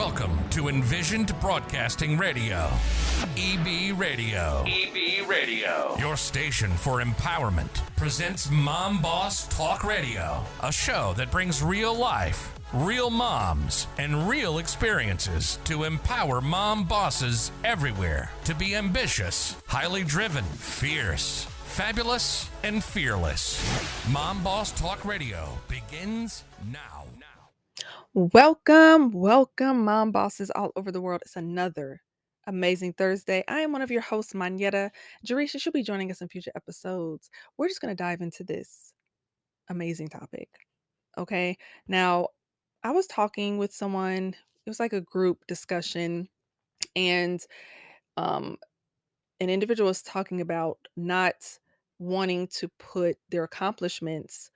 Welcome to Envisioned Broadcasting Radio, EB Radio. EB Radio. Your station for empowerment presents Mom Boss Talk Radio, a show that brings real life, real moms, and real experiences to empower mom bosses everywhere to be ambitious, highly driven, fierce, fabulous, and fearless. Mom Boss Talk Radio begins now. Welcome, mom bosses all over the world. It's another amazing Thursday. I am one of your hosts, Manetta. Jarisha should be joining us in future episodes. We're just going to dive into this amazing topic. Okay. Now, I was talking with someone, it was like a group discussion, and um, an individual was talking about not wanting to put their accomplishments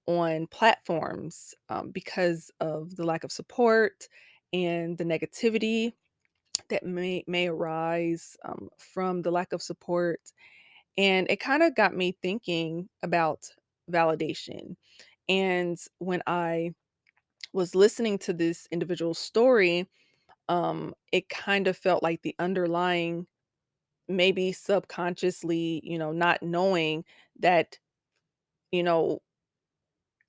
on platforms because of the lack of support and the negativity that may arise from the lack of support. And it kind of got me thinking about validation. And when I was listening to this individual's story, it kind of felt like the underlying, maybe subconsciously, not knowing that, you know,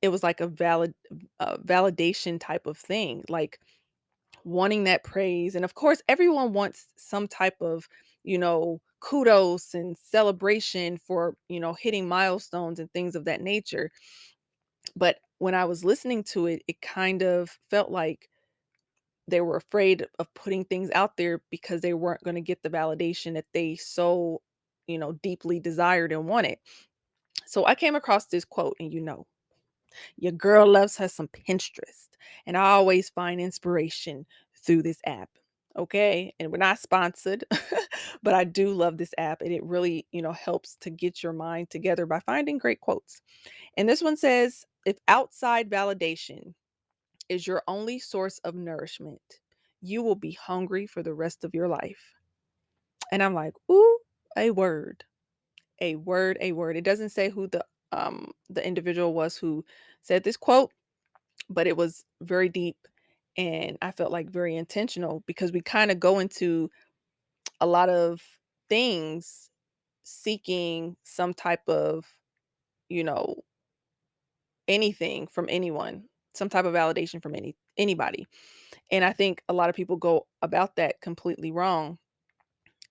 it was like a validation type of thing, like wanting that praise. And of course, everyone wants some type of, kudos and celebration for, hitting milestones and things of that nature. But when I was listening to it, it kind of felt like they were afraid of putting things out there because they weren't going to get the validation that they so, deeply desired and wanted. So I came across this quote, and your girl loves her some Pinterest, and I always find inspiration through this app. Okay. And we're not sponsored, but I do love this app, and it really, helps to get your mind together by finding great quotes. And this one says, if outside validation is your only source of nourishment, you will be hungry for the rest of your life. And I'm like, ooh, a word, a word, a word. It doesn't say who the individual was who said this quote, but it was very deep, and I felt like very intentional, because we kind of go into a lot of things seeking some type of, you know, anything from anyone, some type of validation from anybody. And I think a lot of people go about that completely wrong,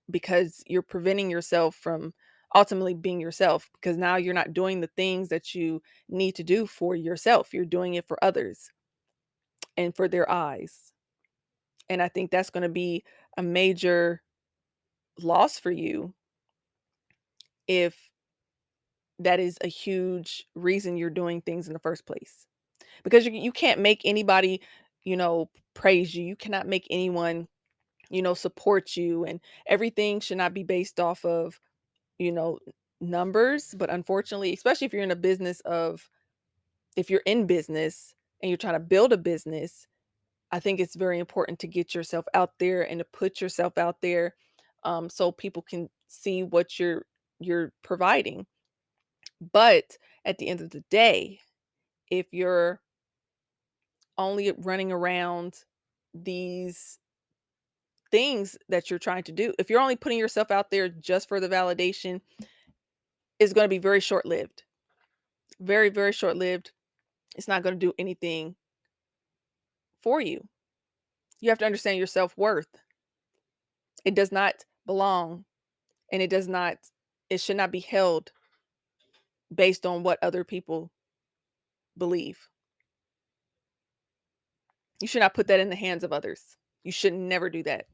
because you're preventing yourself from ultimately being yourself, because now you're not doing the things that you need to do for yourself. You're doing it for others and for their eyes. And I think that's going to be a major loss for you if that is a huge reason you're doing things in the first place. Because you can't make anybody, praise you. You cannot make anyone, support you. And everything should not be based off of, you know, numbers. But unfortunately, especially if you're in a business of, if you're in business and you're trying to build a business, I think it's very important to get yourself out there and to put yourself out there, so people can see what you're providing. But at the end of the day, if you're only running around these things that you're trying to do, if you're only putting yourself out there just for the validation, it's going to be very short lived. Very, very short lived. It's not going to do anything for you. You have to understand your self worth. It does not belong, and it should not be held based on what other people believe. You should not put that in the hands of others. You should never do that,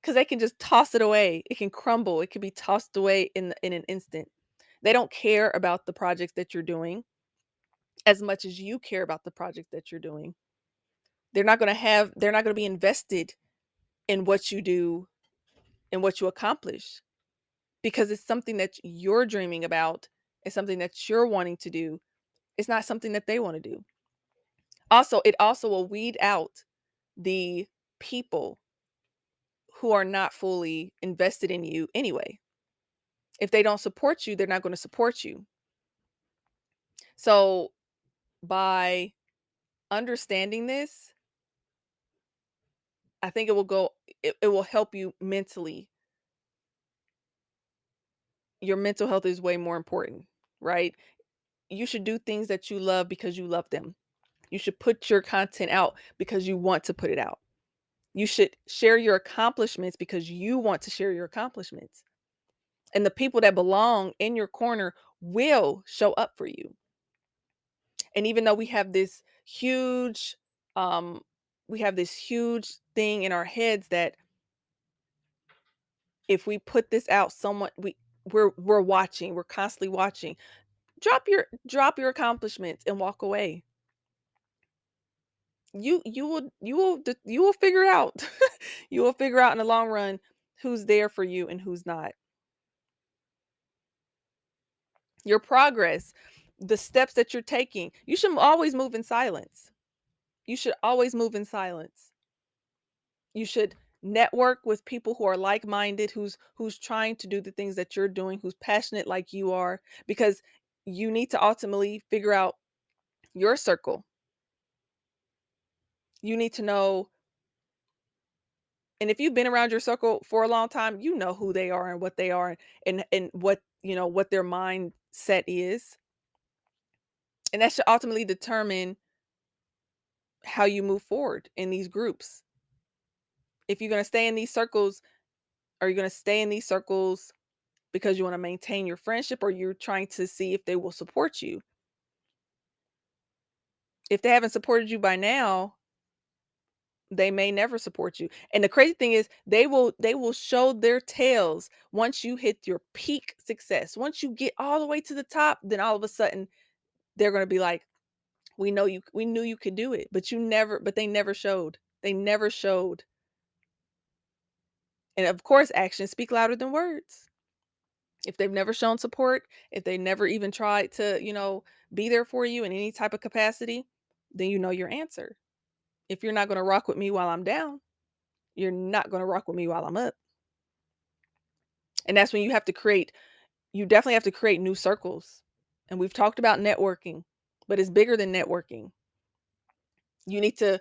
because they can just toss it away. It can crumble. It can be tossed away in an instant. They don't care about the projects that you're doing as much as you care about the project that you're doing. They're not going to be invested in what you do and what you accomplish, because it's something that you're dreaming about. It's something that you're wanting to do. It's not something that they want to do. Also, it also will weed out the people who are not fully invested in you anyway. If they don't support you, they're not going to support you. So by understanding this, I think it will help you mentally. Your mental health is way more important, right? You should do things that you love because you love them. You should put your content out because you want to put it out. You should share your accomplishments because you want to share your accomplishments. And the people that belong in your corner will show up for you. And even though um we have this huge thing in our heads that if we put this out, someone we're watching, we're constantly watching. Drop your accomplishments and walk away. You will figure out. You will figure out in the long run who's there for you and who's not. Your progress, the steps that you're taking, you should always move in silence. You should always move in silence. You should network with people who are like-minded, who's trying to do the things that you're doing, who's passionate like you are, because you need to ultimately figure out your circle. You need to know, and if you've been around your circle for a long time, you know who they are and what they are and what, what their mindset is. And that should ultimately determine how you move forward in these groups. If you're going to stay in these circles, are you going to stay in these circles because you want to maintain your friendship, or you're trying to see if they will support you? If they haven't supported you by now, they may never support you. And the crazy thing is they will show their tails once you hit your peak success. Once you get all the way to the top, then all of a sudden they're going to be like, we knew you could do it, but they never showed. They never showed. And of course, actions speak louder than words. If they've never shown support, if they never even tried to, be there for you in any type of capacity, then you know your answer. If you're not going to rock with me while I'm down, you're not going to rock with me while I'm up. And that's when you definitely have to create new circles. And we've talked about networking, but it's bigger than networking. You need to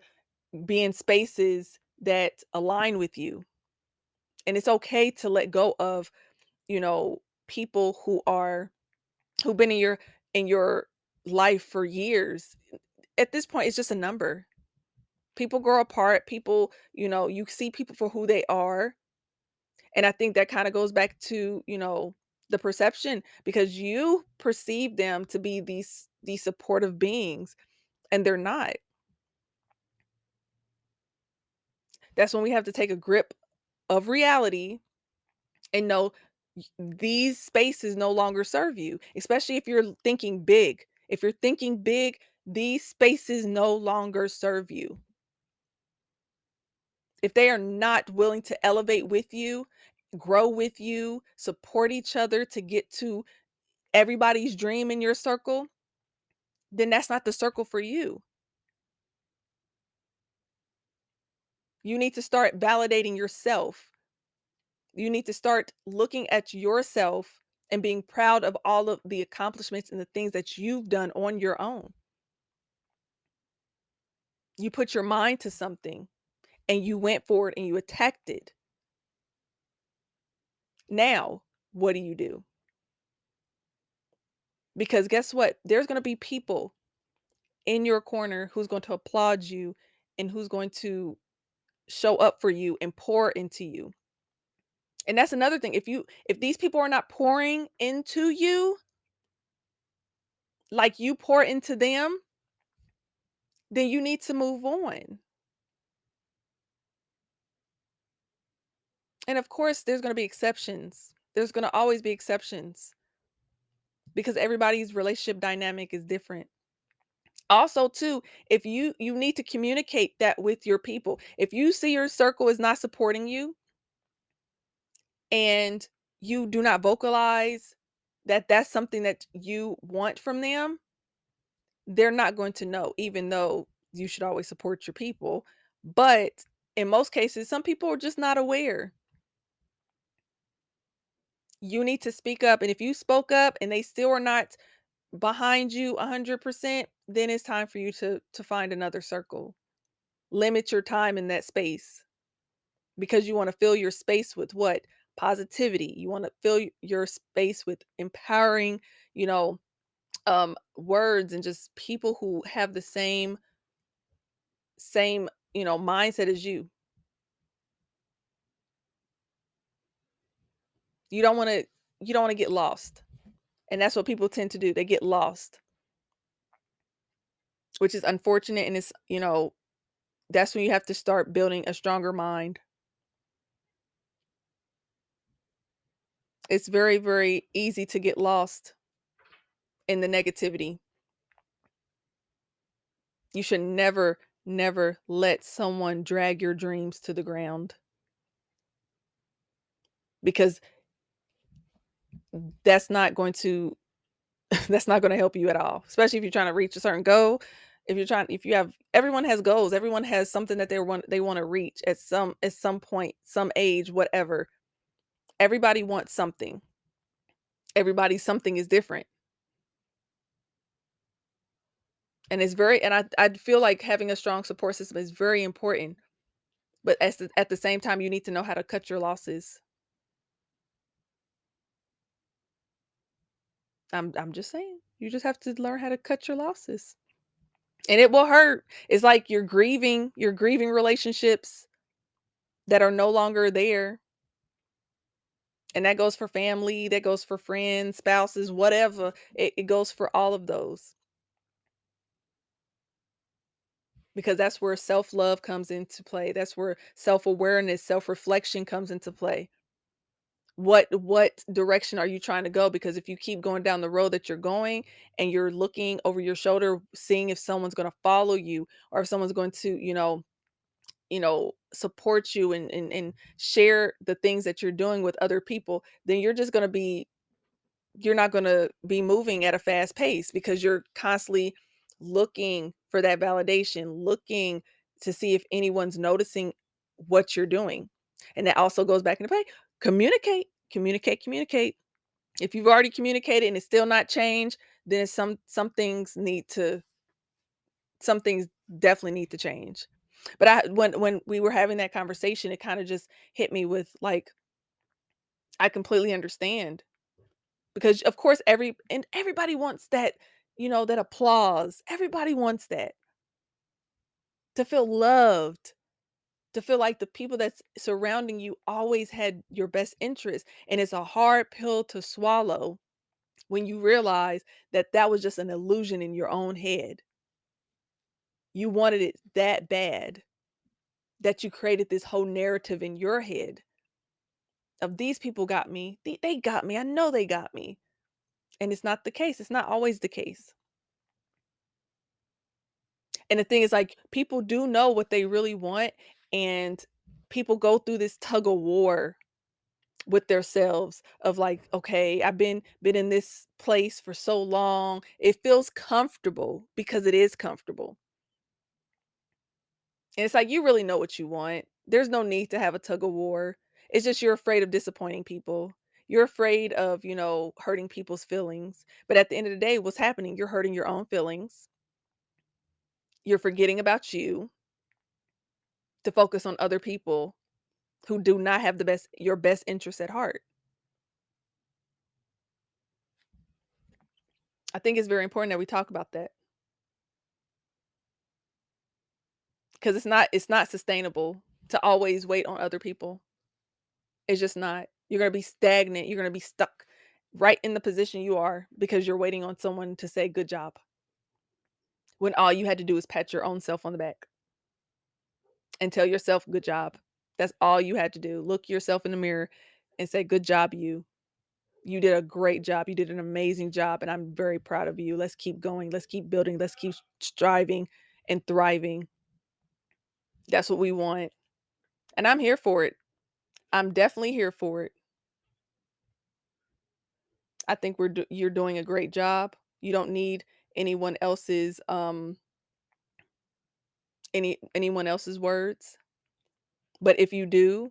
be in spaces that align with you. And it's okay to let go of, people who've been in your life for years. At this point, it's just a number. People grow apart. People, you see people for who they are. And I think that kind of goes back to, the perception, because you perceive them to be these supportive beings, and they're not. That's when we have to take a grip of reality and know these spaces no longer serve you, especially if you're thinking big. If you're thinking big, these spaces no longer serve you. If they are not willing to elevate with you, grow with you, support each other to get to everybody's dream in your circle, then that's not the circle for you. You need to start validating yourself. You need to start looking at yourself and being proud of all of the accomplishments and the things that you've done on your own. You put your mind to something and you went forward and you attacked it. Now, what do you do? Because guess what? There's going to be people in your corner who's going to applaud you and who's going to show up for you and pour into you. And that's another thing. If these people are not pouring into you like you pour into them, then you need to move on. And of course, there's going to be exceptions. There's going to always be exceptions because everybody's relationship dynamic is different. Also, too, if you need to communicate that with your people. If you see your circle is not supporting you and you do not vocalize that that's something that you want from them, they're not going to know, even though you should always support your people. But in most cases, some people are just not aware. You need to speak up. And if you spoke up and they still are not behind you 100%, then it's time for you to find another circle. Limit your time in that space because you want to fill your space with what? Positivity. You want to fill your space with empowering, you know, words and just people who have the same, mindset as you. You don't want to you don't want to get lost. And that's what people tend to do. They get lost, which is unfortunate, and that's when you have to start building a stronger mind. It's very, very easy to get lost in the negativity. You should never, never let someone drag your dreams to the ground because that's not going to that's not going to help you at all, especially if you're trying to reach a certain goal. If you have everyone has goals, everyone has something that they want to reach at some point, some age, whatever. Everybody wants something. Everybody's something is different. And I feel like having a strong support system is very important, but at the same time you need to know how to cut your losses. I'm just saying. You just have to learn how to cut your losses. And it will hurt. It's like you're grieving relationships that are no longer there. And that goes for family, that goes for friends, spouses, whatever. It goes for all of those because that's where self-love comes into play. That's where self-awareness, self-reflection comes into play. What direction are you trying to go? Because if you keep going down the road that you're going and you're looking over your shoulder, seeing if someone's going to follow you or if someone's going to, support you and share the things that you're doing with other people, then you're not going to be moving at a fast pace because you're constantly looking for that validation, looking to see if anyone's noticing what you're doing. And that also goes back into play. Communicate, communicate, communicate. If you've already communicated and it's still not changed, then some things definitely need to change. But when we were having that conversation, it kind of just hit me with like I completely understand because of course everybody wants that applause. Everybody wants that to feel loved, to feel like the people that's surrounding you always had your best interest. And it's a hard pill to swallow when you realize that that was just an illusion in your own head. You wanted it that bad that you created this whole narrative in your head of these people got me. They got me. I know they got me. And it's not the case. It's not always the case. And the thing is, like, people do know what they really want, and people go through this tug of war with themselves of like, okay, I've been in this place for so long. It feels comfortable because it is comfortable. And it's like you really know what you want. There's no need to have a tug of war. It's just you're afraid of disappointing people. You're afraid of, hurting people's feelings. But at the end of the day, what's happening? You're hurting your own feelings. You're forgetting about you to focus on other people who do not have your best interest at heart. I think it's very important that we talk about that because it's not sustainable to always wait on other people. It's just not. You're going to be stagnant. You're going to be stuck right in the position you are because you're waiting on someone to say good job when all you had to do is pat your own self on the back and tell yourself good job. That's all you had to do. Look yourself in the mirror and say good job you. You did a great job. You did an amazing job and I'm very proud of you. Let's keep going. Let's keep building. Let's keep striving and thriving. That's what we want. And I'm here for it. I'm definitely here for it. I think you're doing a great job. You don't need anyone else's anyone else's words. But if you do,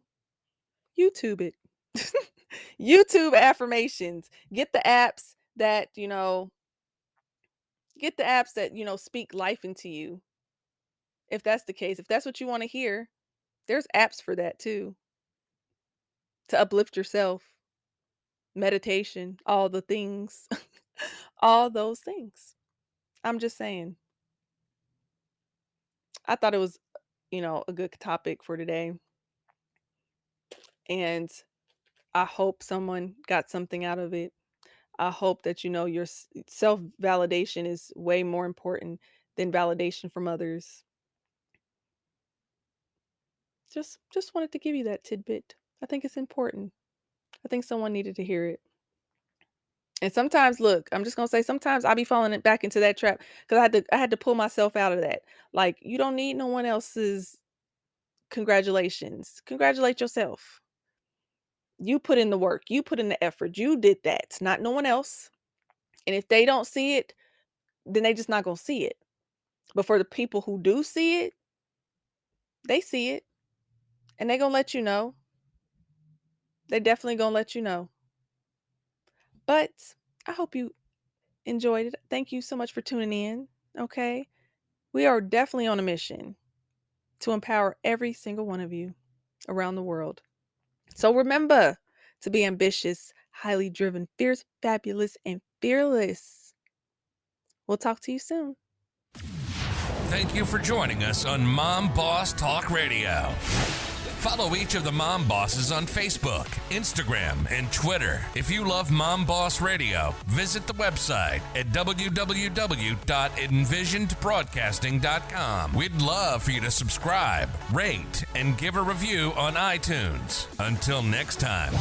YouTube it. YouTube affirmations. Get the apps that, Get the apps that, speak life into you. If that's the case, if that's what you want to hear, there's apps for that too, to uplift yourself, meditation, all the things, all those things. I'm just saying. I thought it was, a good topic for today. And I hope someone got something out of it. I hope that your self validation is way more important than validation from others. Just wanted to give you that tidbit. I think it's important. I think someone needed to hear it. And sometimes, look, I'm just gonna say sometimes I be falling back into that trap because I had to pull myself out of that. Like, you don't need no one else's congratulations. Congratulate yourself. You put in the work, you put in the effort, you did that, not no one else. And if they don't see it, then they just not gonna see it. But for the people who do see it, they see it and they gonna let you know. They definitely gonna let you know. But I hope you enjoyed it. Thank you so much for tuning in. Okay. We are definitely on a mission to empower every single one of you around the world. So remember to be ambitious, highly driven, fierce, fabulous, and fearless. We'll talk to you soon. Thank you for joining us on Mom Boss Talk Radio. Follow each of the Mom Bosses on Facebook, Instagram, and Twitter. If you love Mom Boss Radio, visit the website at www.envisionedbroadcasting.com. We'd love for you to subscribe, rate, and give a review on iTunes. Until next time.